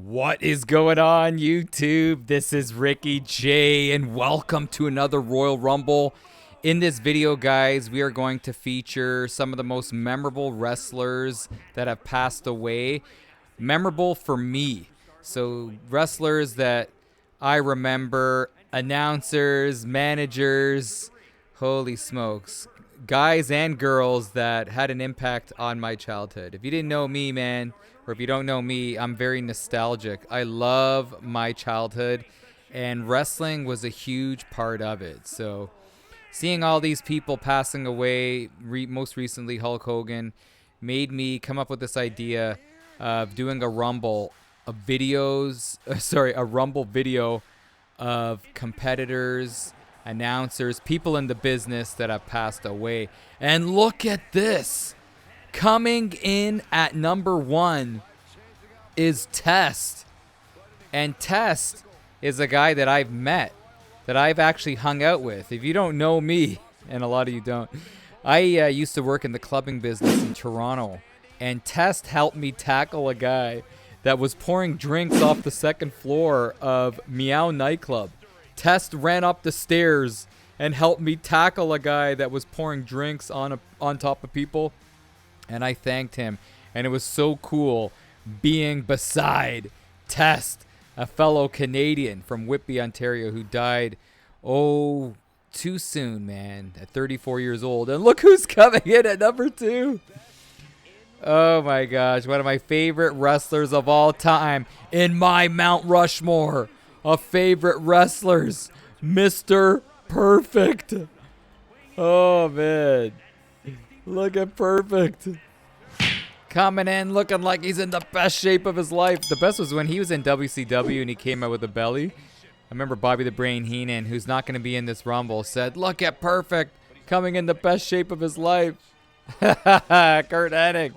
What is going on, YouTube? This is Ricky J, and welcome to another Royal Rumble. In this video, guys, we are going to feature some of the most memorable wrestlers that have passed away. Memorable for me. So, wrestlers that I remember, announcers, managers, holy smokes, guys and girls that had an impact on my childhood. If you didn't know me, man, or if you don't know me, I'm very nostalgic. I love my childhood, and wrestling was a huge part of it. So seeing all these people passing away, most recently Hulk Hogan, made me come up with this idea of doing a rumble of videos, a rumble video of competitors, announcers, people in the business that have passed away. And look at this. Coming in at number 1 is Test. And Test is a guy that I've met, that I've actually hung out with. If you don't know me, and a lot of you don't, I used to work in the clubbing business in Toronto. And Test helped me tackle a guy that was pouring drinks off the second floor of Meow nightclub. Test ran up the stairs and helped me tackle a guy that was pouring drinks on top of people. And I thanked him. And it was so cool being beside Test, a fellow Canadian from Whitby, Ontario, who died, too soon, man, at 34 years old. And look who's coming in at number 2. Oh my gosh, one of my favorite wrestlers of all time in my Mount Rushmore of favorite wrestlers, Mr. Perfect. Oh man, look at Perfect. Coming in looking like he's in the best shape of his life. The best was when he was in WCW and he came out with a belly. I remember Bobby the Brain Heenan, who's not going to be in this Rumble, said, "Look at Perfect coming in the best shape of his life." Kurt Hennig.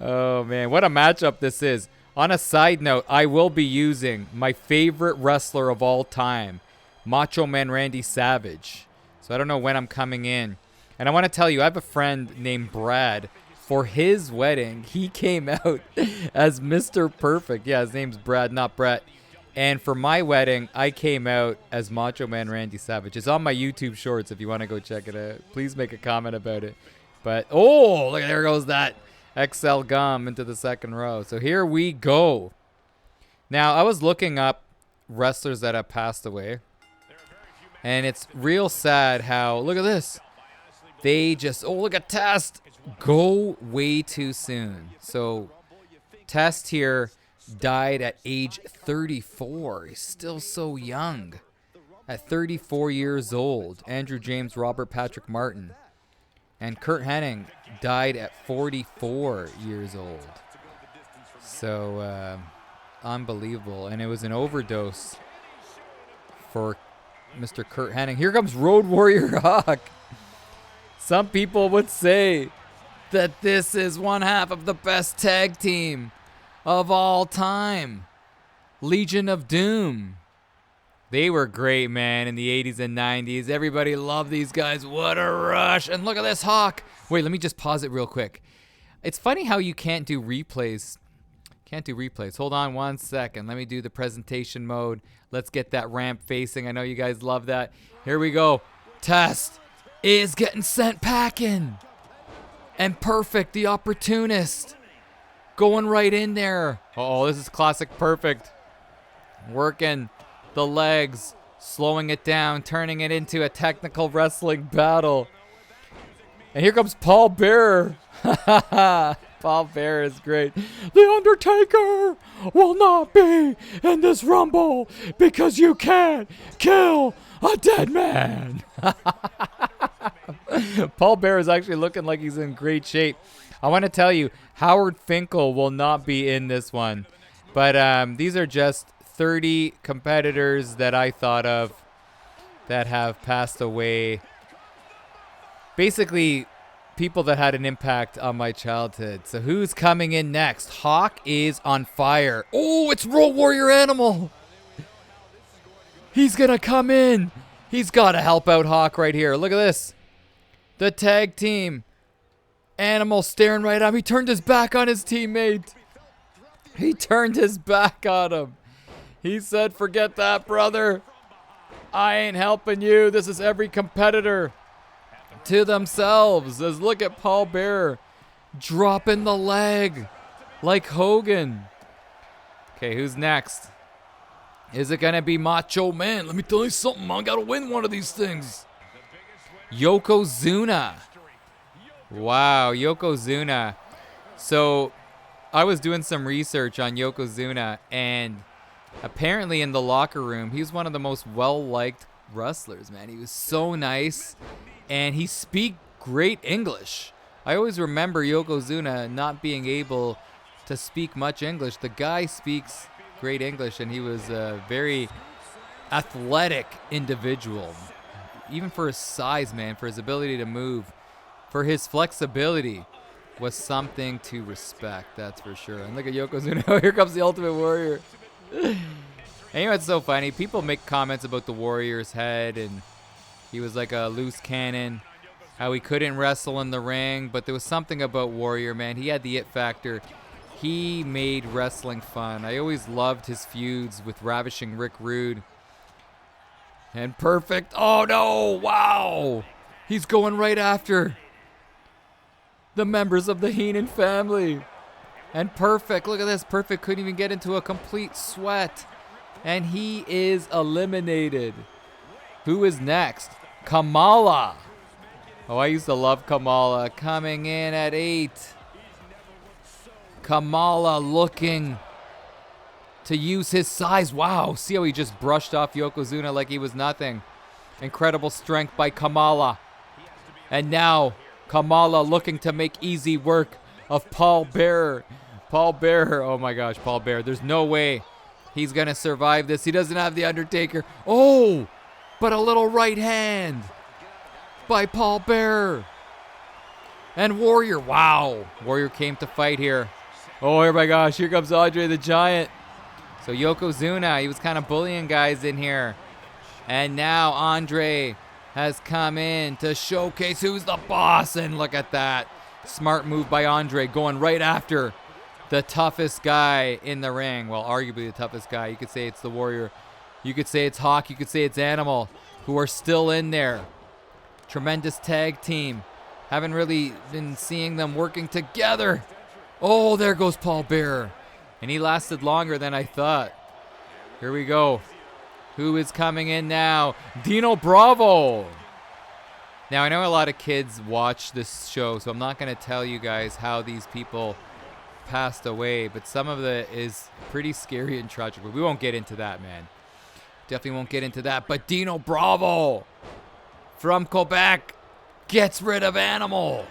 Oh, man. What a matchup this is. On a side note, I will be using my favorite wrestler of all time, Macho Man Randy Savage. So I don't know when I'm coming in. And I want to tell you, I have a friend named Brad. For his wedding, he came out as Mr. Perfect. Yeah, his name's Brad, not Brett. And for my wedding, I came out as Macho Man Randy Savage. It's on my YouTube shorts if you want to go check it out. Please make a comment about it. But, look, there goes that XL gum into the second row. So here we go. Now, I was looking up wrestlers that have passed away. And it's real sad how, look at this. They just, look at Test. Go way too soon. So Test here died at age 34. He's still so young. At 34 years old. Andrew James, Robert Patrick Martin. And Kurt Hennig died at 44 years old. So, unbelievable. And it was an overdose for Mr. Kurt Hennig. Here comes Road Warrior Hawk. Some people would say that this is one half of the best tag team of all time. Legion of Doom. They were great, man, in the 80s and 90s. Everybody loved these guys. What a rush. And look at this Hawk. Wait, let me just pause it real quick. It's funny how you can't do replays. Can't do replays. Hold on one second. Let me do the presentation mode. Let's get that ramp facing. I know you guys love that. Here we go. Test is getting sent packing. And Perfect, the opportunist, going right in there. This is classic Perfect. Working the legs, slowing it down, turning it into a technical wrestling battle. And here comes Paul Bearer. Paul Bearer is great. The Undertaker will not be in this Rumble because you can't kill a dead man. Paul Bearer is actually looking like he's in great shape. I want to tell you, Howard Finkel will not be in this one. But these are just 30 competitors that I thought of that have passed away. Basically, people that had an impact on my childhood. So who's coming in next? Hawk is on fire. It's Road Warrior Animal. He's going to come in. He's got to help out Hawk right here. Look at this. The tag team. Animal staring right at him. He turned his back on his teammate. He turned his back on him. He said, forget that, brother. I ain't helping you. This is every competitor to themselves. As look at Paul Bearer dropping the leg like Hogan. Okay, who's next? Is it going to be Macho Man? Let me tell you something. I got to win one of these things. Yokozuna. Wow, Yokozuna. So I was doing some research on Yokozuna, and apparently in the locker room, he's one of the most well-liked wrestlers, man. He was so nice, and he speak great English. I always remember Yokozuna not being able to speak much English. The guy speaks great English, and he was a very athletic individual. Even for his size, man, for his ability to move, for his flexibility, was something to respect, that's for sure. And look at Yokozuna. Here comes the Ultimate Warrior. And you know what's so funny? People make comments about the Warrior's head, and he was like a loose cannon, how he couldn't wrestle in the ring, but there was something about Warrior, man. He had the it factor. He made wrestling fun. I always loved his feuds with Ravishing Rick Rude. And Perfect. Oh, no. Wow. He's going right after the members of the Heenan family. And Perfect. Look at this. Perfect couldn't even get into a complete sweat. And he is eliminated. Who is next? Kamala. Oh, I used to love Kamala. Coming in at 8. Kamala looking to use his size. Wow, see how he just brushed off Yokozuna like he was nothing. Incredible strength by Kamala. And now Kamala looking to make easy work of Paul Bearer. Paul Bearer, oh my gosh, Paul Bearer. There's no way he's going to survive this. He doesn't have the Undertaker. Oh, but a little right hand by Paul Bearer. And Warrior, wow. Warrior came to fight here. Oh my gosh, here comes Andre the Giant. So Yokozuna, he was kind of bullying guys in here. And now Andre has come in to showcase who's the boss. And look at that. Smart move by Andre, going right after the toughest guy in the ring. Well, arguably the toughest guy. You could say it's the Warrior. You could say it's Hawk. You could say it's Animal, who are still in there. Tremendous tag team. Haven't really been seeing them working together. Oh, there goes Paul Bearer. And he lasted longer than I thought. Here we go. Who is coming in now? Dino Bravo. Now, I know a lot of kids watch this show, so I'm not going to tell you guys how these people passed away, but some of it is pretty scary and tragic. But we won't get into that, man. Definitely won't get into that. But Dino Bravo from Quebec gets rid of Animal.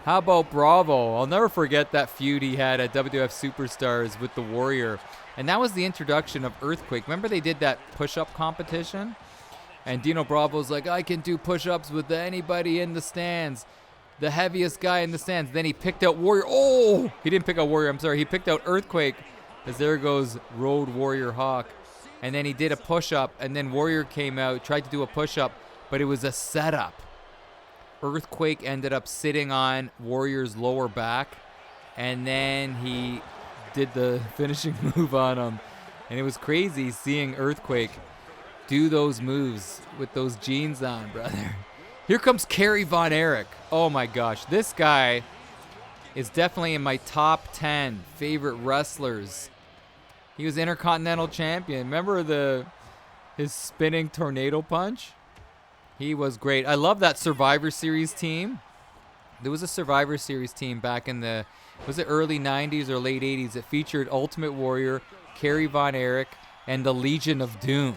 How about Bravo? I'll never forget that feud he had at WWF Superstars with the Warrior. And that was the introduction of Earthquake. Remember they did that push-up competition? And Dino Bravo's like, I can do push-ups with anybody in the stands. The heaviest guy in the stands. Then he picked out Warrior. Oh! He didn't pick out Warrior, I'm sorry. He picked out Earthquake. As there goes Road Warrior Hawk. And then he did a push-up. And then Warrior came out, tried to do a push-up. But it was a setup. Earthquake ended up sitting on Warrior's lower back, and then he did the finishing move on him. And it was crazy seeing Earthquake do those moves with those jeans on, brother. Here comes Kerry Von Erich. Oh my gosh, this guy is definitely in my top 10 favorite wrestlers. He was Intercontinental Champion. Remember his spinning tornado punch? He was great. I love that Survivor Series team. There was a Survivor Series team back in was it early 90s or late 80s? It featured Ultimate Warrior, Kerry Von Erich, and the Legion of Doom.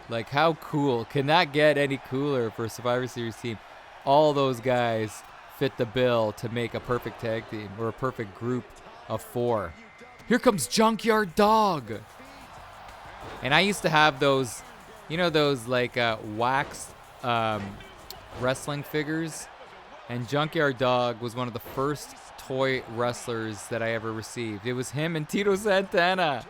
Like, how cool. Can that get any cooler for a Survivor Series team? All those guys fit the bill to make a perfect tag team or a perfect group of 4. Here comes Junkyard Dog. And I used to have those, you know, those like waxed wrestling figures, and Junkyard Dog was one of the first toy wrestlers that I ever received. It was him and Tito Santana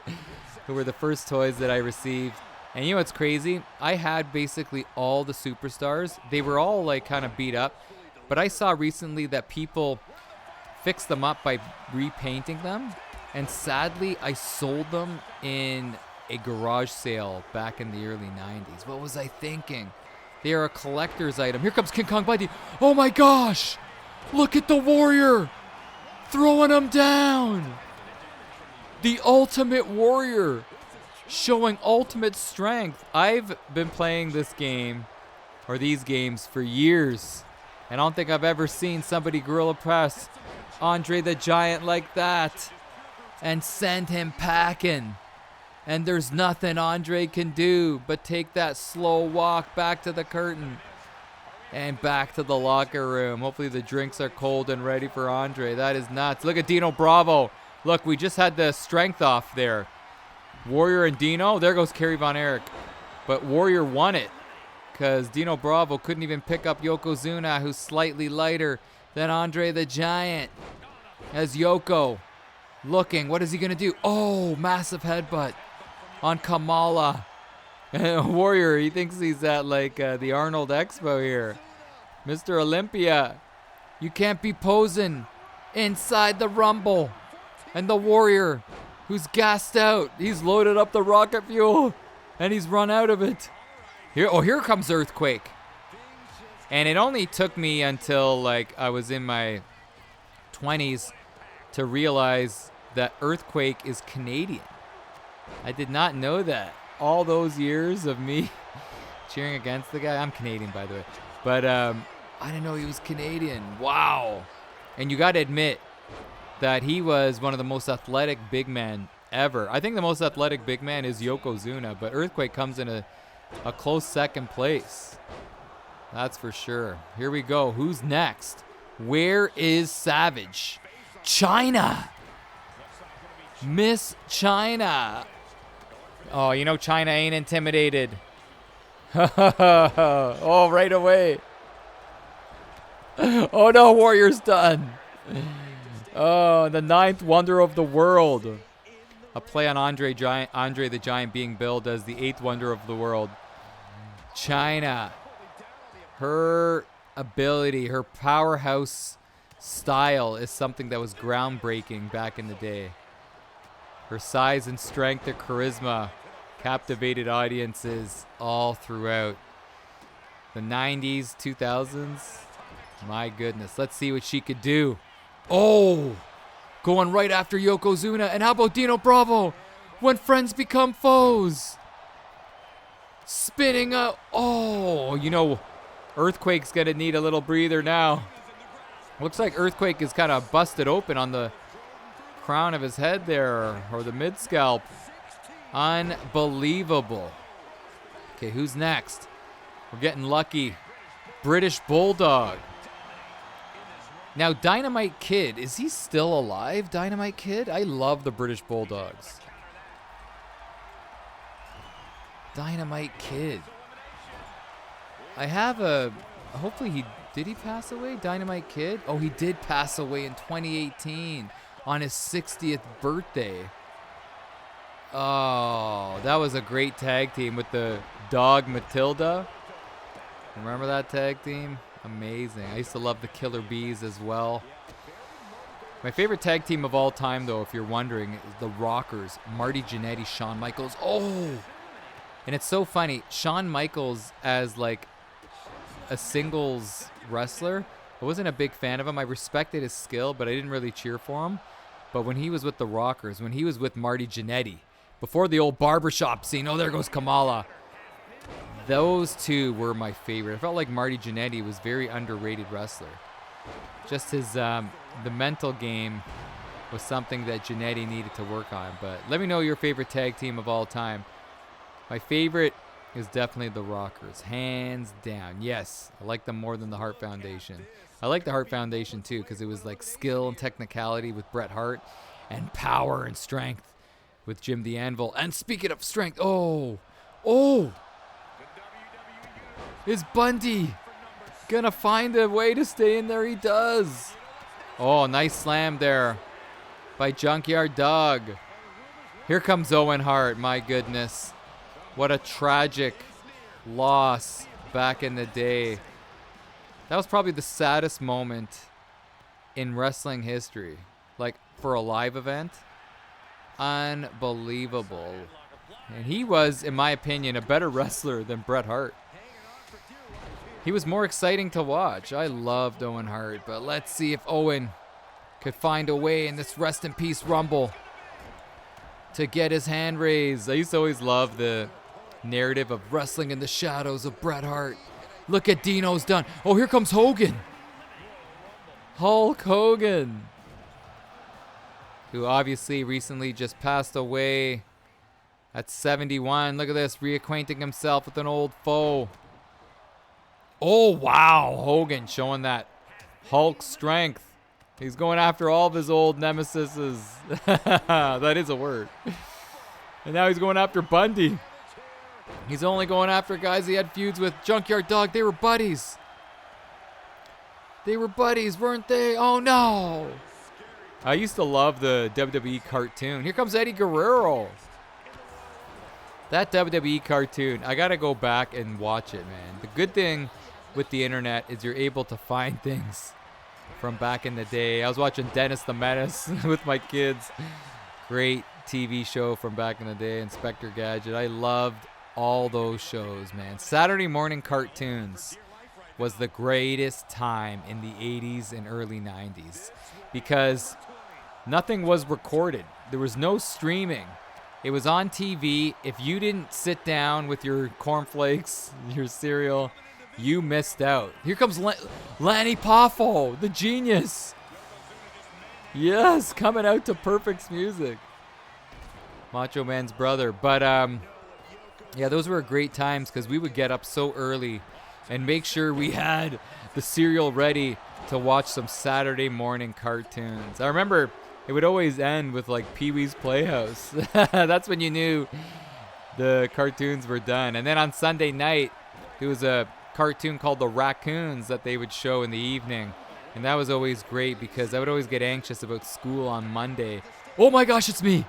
who were the first toys that I received. And you know what's crazy? I had basically all the superstars. They were all like kind of beat up, but I saw recently that people fix them up by repainting them. And sadly, I sold them in a garage sale back in the early 90s. What was I thinking? They are a collector's item. Here comes King Kong Bundy. Oh my gosh! Look at the Warrior! Throwing him down! The Ultimate Warrior! Showing ultimate strength. I've been playing this game, or these games, for years. And I don't think I've ever seen somebody gorilla press Andre the Giant like that and send him packing. And there's nothing Andre can do but take that slow walk back to the curtain and back to the locker room. Hopefully the drinks are cold and ready for Andre. That is nuts. Look at Dino Bravo. Look, we just had the strength off there. Warrior and Dino. There goes Kerry Von Erich. But Warrior won it because Dino Bravo couldn't even pick up Yokozuna, who's slightly lighter than Andre the Giant. As Yoko looking, what is he going to do? Oh, massive headbutt on Kamala. Warrior, he thinks he's at like the Arnold Expo here. Mr. Olympia, you can't be posing inside the Rumble. And the Warrior, who's gassed out, he's loaded up the rocket fuel and he's run out of it. Here comes Earthquake. And it only took me until like I was in my 20s to realize that Earthquake is Canadian. I did not know that. All those years of me cheering against the guy. I'm Canadian, by the way. But I didn't know he was Canadian. Wow. And you got to admit that he was one of the most athletic big men ever. I think the most athletic big man is Yokozuna, but Earthquake comes in a close second place. That's for sure. Here we go. Who's next? Where is Savage? Chyna. Miss Chyna. Oh, you know Chyna ain't intimidated. Oh, right away. Oh no, Warrior's done. Oh, the 9th wonder of the world. A play on Andre the Giant being billed as the 8th wonder of the world. Chyna. Her ability, her powerhouse style is something that was groundbreaking back in the day. Her size and strength and charisma captivated audiences all throughout the 90s, 2000s. My goodness. Let's see what she could do. Oh, going right after Yokozuna. And how about Dino Bravo? When friends become foes. Spinning up. Oh, you know, Earthquake's going to need a little breather now. Looks like Earthquake is kind of busted open on the crown of his head there, or the mid-scalp. Unbelievable. Okay, who's next? We're getting lucky. British Bulldog. Now, Dynamite Kid, is he still alive, Dynamite Kid? I love the British Bulldogs. Dynamite Kid. I have a, hopefully did he pass away, Dynamite Kid? Oh, he did pass away in 2018 on his 60th birthday. Oh, that was a great tag team with the dog Matilda. Remember that tag team? Amazing. I used to love the Killer Bees as well. My favorite tag team of all time, though, if you're wondering, is the Rockers. Marty Jannetty, Shawn Michaels. Oh! And it's so funny. Shawn Michaels as, like, a singles wrestler, I wasn't a big fan of him. I respected his skill, but I didn't really cheer for him. But when he was with the Rockers, when he was with Marty Jannetty, before the old barbershop scene, oh, there goes Kamala. Those two were my favorite. I felt like Marty Jannetty was a very underrated wrestler. Just his, the mental game was something that Jannetty needed to work on. But let me know your favorite tag team of all time. My favorite is definitely the Rockers, hands down. Yes, I like them more than the Hart Foundation. I like the Hart Foundation too because it was like skill and technicality with Bret Hart and power and strength with Jim the Anvil. And speaking of strength, oh, is Bundy gonna find a way to stay in there? He does. Oh, nice slam there by Junkyard Dog. Here comes Owen Hart. My goodness. What a tragic loss back in the day. That was probably the saddest moment in wrestling history. Like, for a live event. unbelievable. And he was, in my opinion, a better wrestler than Bret Hart. He was more exciting to watch. I loved Owen Hart, but let's see if Owen could find a way in this Rest in Peace Rumble to get his hand raised. I used to always love the narrative of wrestling in the shadows of Bret Hart. Look at Dino's done. Oh, here comes Hogan. Hulk Hogan, who obviously recently just passed away at 71. Look at this, reacquainting himself with an old foe. Oh, wow. Hogan showing that Hulk strength. He's going after all of his old nemesises. That is a word. And now he's going after Bundy. He's only going after guys he had feuds with. Junkyard Dog, they were buddies. They were buddies, weren't they? Oh, no. I used to love the WWE cartoon. Here comes Eddie Guerrero. That WWE cartoon, I got to go back and watch it, man. The good thing with the internet is you're able to find things from back in the day. I was watching Dennis the Menace with my kids. Great TV show from back in the day, Inspector Gadget. I loved all those shows, man. Saturday morning cartoons was the greatest time in the 80s and early 90s because nothing was recorded. There was no streaming. It was on TV. If you didn't sit down with your cornflakes, your cereal, you missed out. Here comes Lanny Poffo, the genius. Yes, coming out to Perfect's music. Macho Man's brother. But, yeah, those were great times because we would get up so early and make sure we had the cereal ready to watch some Saturday morning cartoons. I remember it would always end with, like, Pee-wee's Playhouse. That's when you knew the cartoons were done. And then on Sunday night, there was a cartoon called The Raccoons that they would show in the evening. And that was always great because I would always get anxious about school on Monday. Oh my gosh, it's me!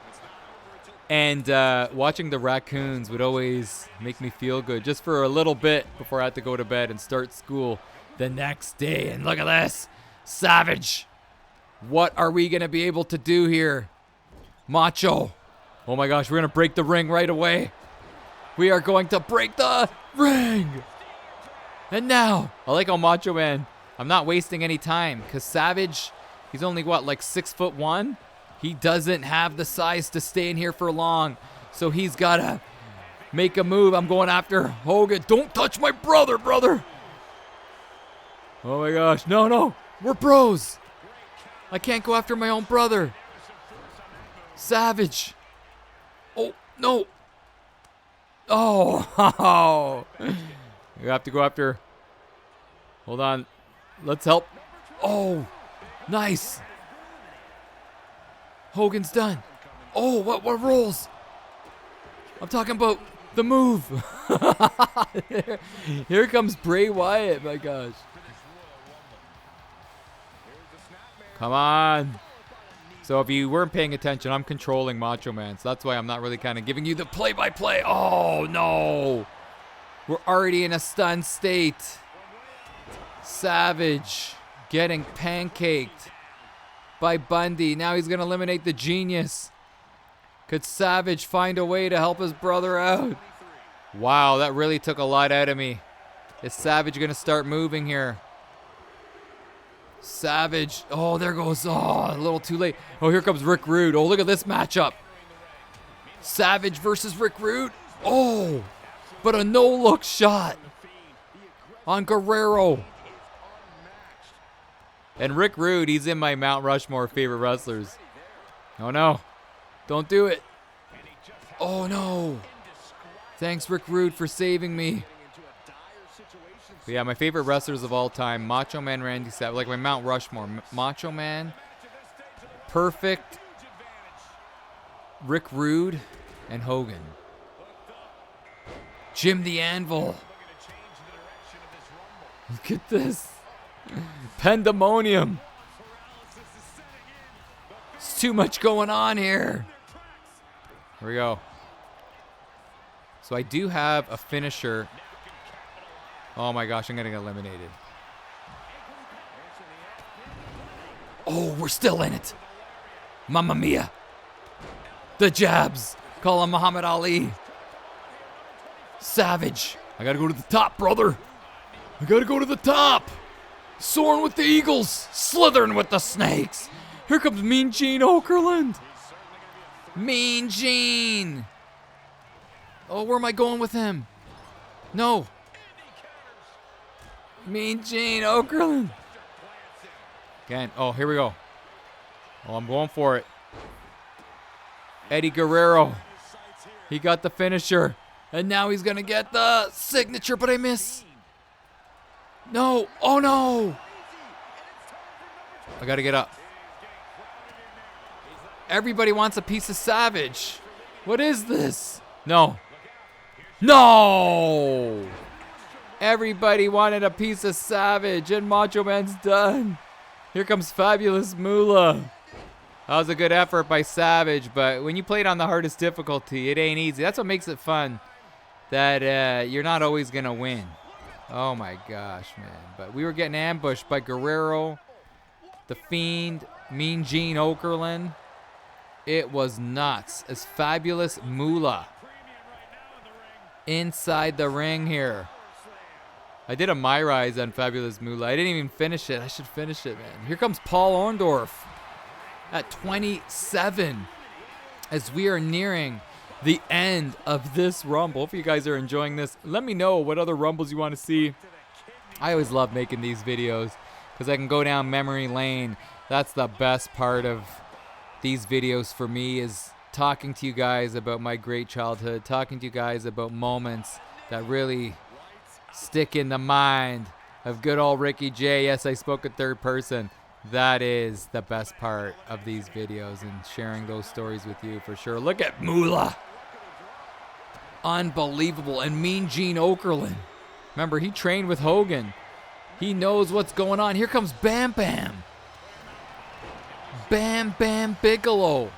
And watching the Raccoons would always make me feel good just for a little bit before I had to go to bed and start school the next day. And look at this. Savage. What are we going to be able to do here? Macho. Oh my gosh, we're going to break the ring right away. We are going to break the ring. And now, I like how Macho Man, I'm not wasting any time because Savage, he's only what, like 6'1"? He doesn't have the size to stay in here for long. So he's got to make a move. I'm going after Hogan. Don't touch my brother. Oh my gosh. No. We're bros. I can't go after my own brother. Savage. Oh, no. Oh. You have to go after. Hold on. Let's help. Oh, nice. Hogan's done. Oh, what rolls? I'm talking about the move. Here comes Bray Wyatt, my gosh. Come on. So if you weren't paying attention, I'm controlling Macho Man. So that's why I'm not really kind of giving you the play-by-play. Oh, no. We're already in a stunned state. Savage getting pancaked by Bundy. Now he's going to eliminate the genius. Could Savage find a way to help his brother out? Wow, that really took a lot out of me. Is Savage going to start moving here? Savage. Oh, there goes. Oh, a little too late. Oh, here comes Rick Rude. Oh, look at this matchup. Savage versus Rick Rude. Oh, but a no-look shot on Guerrero. And Rick Rude, he's in my Mount Rushmore favorite wrestlers. Oh, no. Don't do it. Oh, no. Thanks, Rick Rude, for saving me. But yeah, my favorite wrestlers of all time, Macho Man, Randy Savage, like my Mount Rushmore. Macho Man, Perfect, Rick Rude, and Hogan. Jim the Anvil. Look at this. Pandemonium. There's too much going on here. Here we go. So I do have a finisher. Oh my gosh, I'm going to get eliminated. Oh, we're still in it. Mamma mia. The jabs. Call him Muhammad Ali. Savage. I gotta go to the top, brother. I gotta go to the top. Soaring with the eagles. Slithering with the snakes. Here comes Mean Gene Okerlund. Mean Gene. Oh, where am I going with him? No. Mean Gene Okerlund. Again. Oh, here we go. Oh, I'm going for it. Eddie Guerrero. He got the finisher. And now he's going to get the signature, but I miss. No. Oh, no. I got to get up. Everybody wants a piece of Savage. What is this? No. No. Everybody wanted a piece of Savage, and Macho Man's done. Here comes Fabulous Moolah. That was a good effort by Savage, but when you play it on the hardest difficulty, it ain't easy. That's what makes it fun, that you're not always going to win. Oh, my gosh, man. But we were getting ambushed by Guerrero, The Fiend, Mean Gene Okerlund. It was nuts. As Fabulous Moolah inside the ring here. I did a My Rise on Fabulous Moolah. I didn't even finish it. I should finish it, man. Here comes Paul Orndorff at 27 as we are nearing the end of this Rumble. Hope you guys are enjoying this. Let me know what other Rumbles you want to see. I always love making these videos because I can go down memory lane. That's the best part of these videos for me, is talking to you guys about my great childhood, talking to you guys about moments that really stick in the mind of good old Ricky J. Yes, I spoke in third person. That is the best part of these videos, and sharing those stories with you for sure. Look at Moolah. Unbelievable. And Mean Gene Okerlund. Remember, he trained with Hogan. He knows what's going on. Here comes Bam Bam. Bam Bam Bigelow.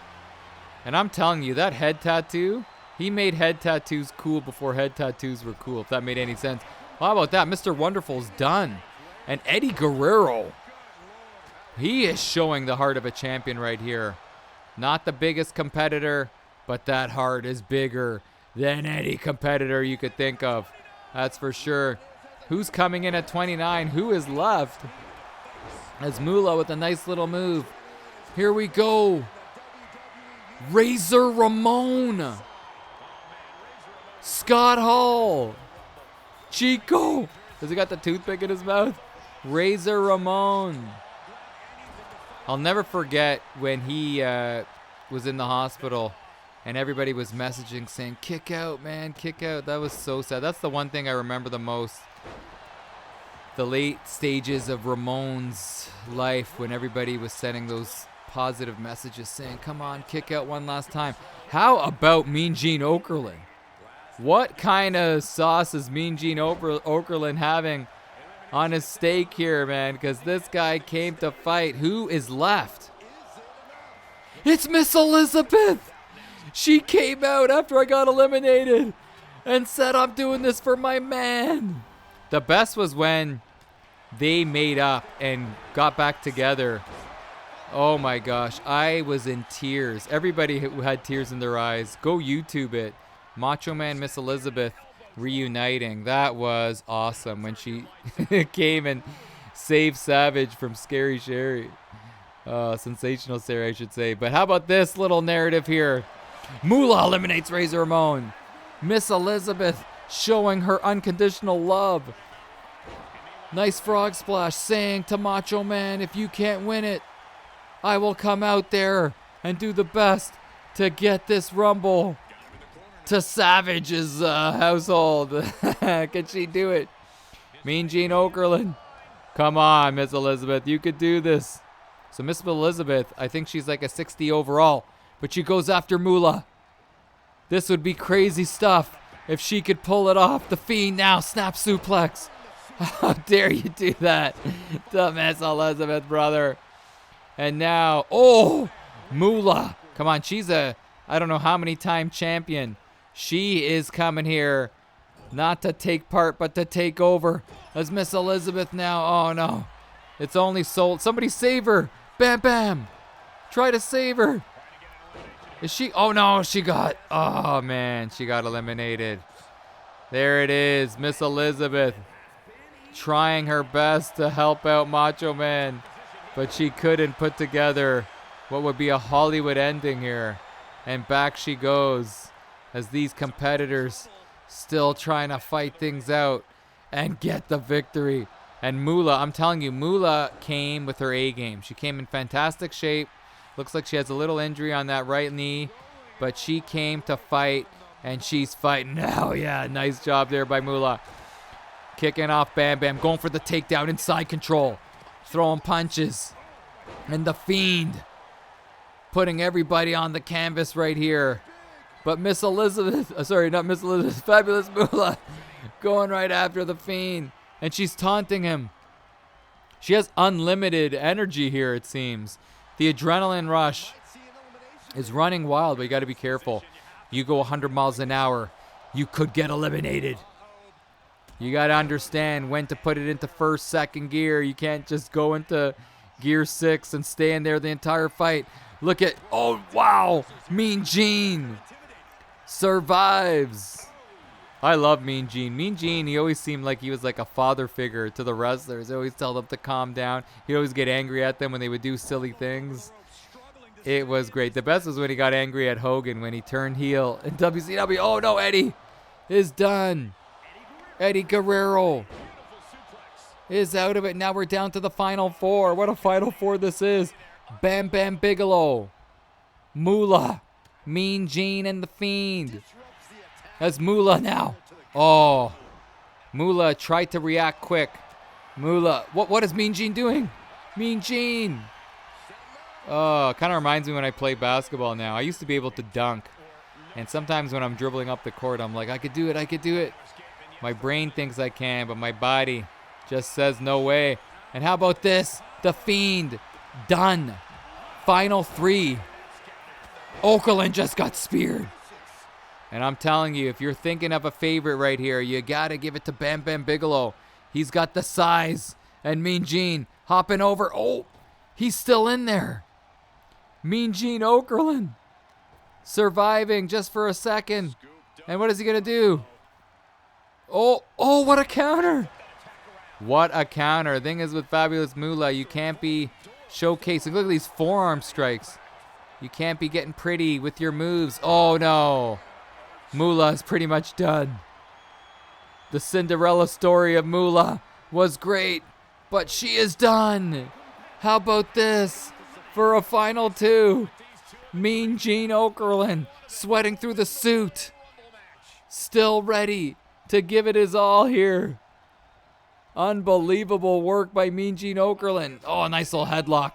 And I'm telling you, that head tattoo, he made head tattoos cool before head tattoos were cool, if that made any sense. Well, how about that? Mr. Wonderful's done. And Eddie Guerrero, he is showing the heart of a champion right here. Not the biggest competitor, but that heart is bigger than any competitor you could think of. That's for sure. Who's coming in at 29? Who is left? As Moolah with a nice little move. Here we go. Razor Ramon. Scott Hall. Chico. Does he got the toothpick in his mouth? Razor Ramon. I'll never forget when he was in the hospital and everybody was messaging saying, kick out, man, kick out. That was so sad. That's the one thing I remember the most. The late stages of Ramon's life, when everybody was sending those positive messages saying, come on, kick out one last time. How about Mean Gene Okerlund? What kind of sauce is Mean Gene Okerlund having on his steak here, man? Because this guy came to fight. Who is left? It's Miss Elizabeth. She came out after I got eliminated and said, I'm doing this for my man. The best was when they made up and got back together. Oh my gosh, I was in tears. Everybody who had tears in their eyes. Go YouTube it. Macho Man, Miss Elizabeth reuniting. That was awesome when she came and saved Savage from Scary Sherry. Sensational Sherry, I should say. But how about this little narrative here? Moolah eliminates Razor Ramon. Miss Elizabeth showing her unconditional love. Nice frog splash, saying to Macho Man, if you can't win it, I will come out there and do the best to get this Rumble to Savage's household. Can she do it? Mean Gene Okerlund. Come on, Miss Elizabeth. You could do this. So Miss Elizabeth, I think she's like a 60 overall, but she goes after Moolah. This would be crazy stuff if she could pull it off. The Fiend now, snap suplex. How dare you do that to Miss Elizabeth, brother. And now, oh, Moolah. Come on, she's a, I don't know how many time champion. She is coming here not to take part, but to take over. As Miss Elizabeth now, oh no. It's only sold. Somebody save her. Bam, bam. Try to save her. Is she? Oh, no, she got, oh, man, she got eliminated. There it is, Miss Elizabeth trying her best to help out Macho Man, but she couldn't put together what would be a Hollywood ending here. And back she goes as these competitors still trying to fight things out and get the victory. And Moolah, I'm telling you, Moolah came with her A game. She came in fantastic shape. Looks like she has a little injury on that right knee, but she came to fight, and she's fighting now. Yeah, nice job there by Moolah. Kicking off Bam Bam, going for the takedown, inside control, throwing punches. And the Fiend putting everybody on the canvas right here. But Miss Elizabeth, sorry, not Miss Elizabeth, Fabulous Moolah going right after the Fiend. And she's taunting him. She has unlimited energy here, it seems. The adrenaline rush is running wild, but you got to be careful. You go 100 miles an hour, you could get eliminated. You got to understand when to put it into first, second gear. You can't just go into gear 6 and stay in there the entire fight. Look at, oh, wow, Mean Gene survives. I love Mean Gene. Mean Gene, he always seemed like he was like a father figure to the wrestlers. He always tell them to calm down. He'd always get angry at them when they would do silly things. It was great. The best was when he got angry at Hogan when he turned heel in WCW. Oh, no, Eddie is done. Eddie Guerrero is out of it. Now we're down to the final 4. What a final 4 this is. Bam Bam Bigelow, Moolah, Mean Gene, and the Fiend. That's Moolah now. Oh, Moolah tried to react quick. Moolah, what is Mean Gene doing? Mean Gene. Oh, kind of reminds me when I play basketball now. I used to be able to dunk. And sometimes when I'm dribbling up the court, I'm like, I could do it, I could do it. My brain thinks I can, but my body just says no way. And how about this? The Fiend, done. Final 3. Okerlund just got speared. And I'm telling you, if you're thinking of a favorite right here, you got to give it to Bam Bam Bigelow. He's got the size. And Mean Gene hopping over. Oh, he's still in there. Mean Gene Okerlund surviving just for a second. And what is he going to do? Oh, what a counter. What a counter. The thing is with Fabulous Moolah, you can't be showcasing. Look at these forearm strikes. You can't be getting pretty with your moves. Oh, no. Moolah is pretty much done. The Cinderella story of Moolah was great, but she is done. How about this for a final 2? Mean Gene Okerlund sweating through the suit. Still ready to give it his all here. Unbelievable work by Mean Gene Okerlund. Oh, a nice little headlock.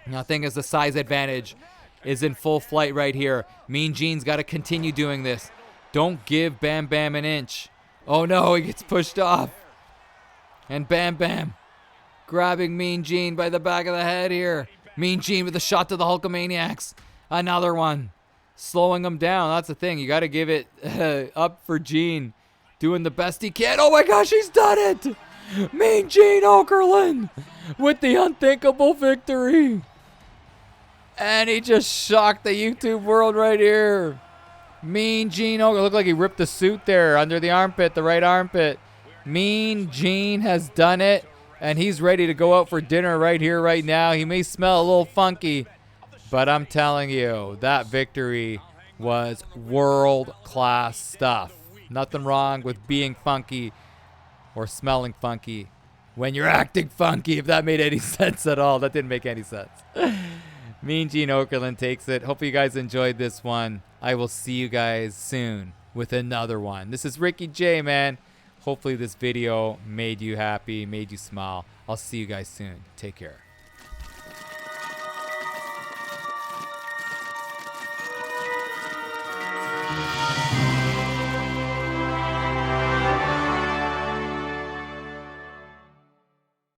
Now, the thing is, the size advantage is in full flight right here. Mean Gene's got to continue doing this. Don't give Bam Bam an inch. Oh, no, he gets pushed off. And Bam Bam grabbing Mean Gene by the back of the head here. Mean Gene with a shot to the Hulkamaniacs. Another one. Slowing him down. That's the thing. You got to give it up for Gene. Doing the best he can. Oh, my gosh, he's done it. Mean Gene Okerlund with the unthinkable victory. And he just shocked the YouTube world right here. Mean Gene Okerlund. Looked like he ripped the suit there under the armpit, the right armpit. Mean Gene has done it. And he's ready to go out for dinner right here, right now. He may smell a little funky, but I'm telling you, that victory was world-class stuff. Nothing wrong with being funky or smelling funky when you're acting funky, if that made any sense at all. That didn't make any sense. Mean Gene Okerlund takes it. Hope you guys enjoyed this one. I will see you guys soon with another one. This is Ricky J, man. Hopefully this video made you happy, made you smile. I'll see you guys soon. Take care.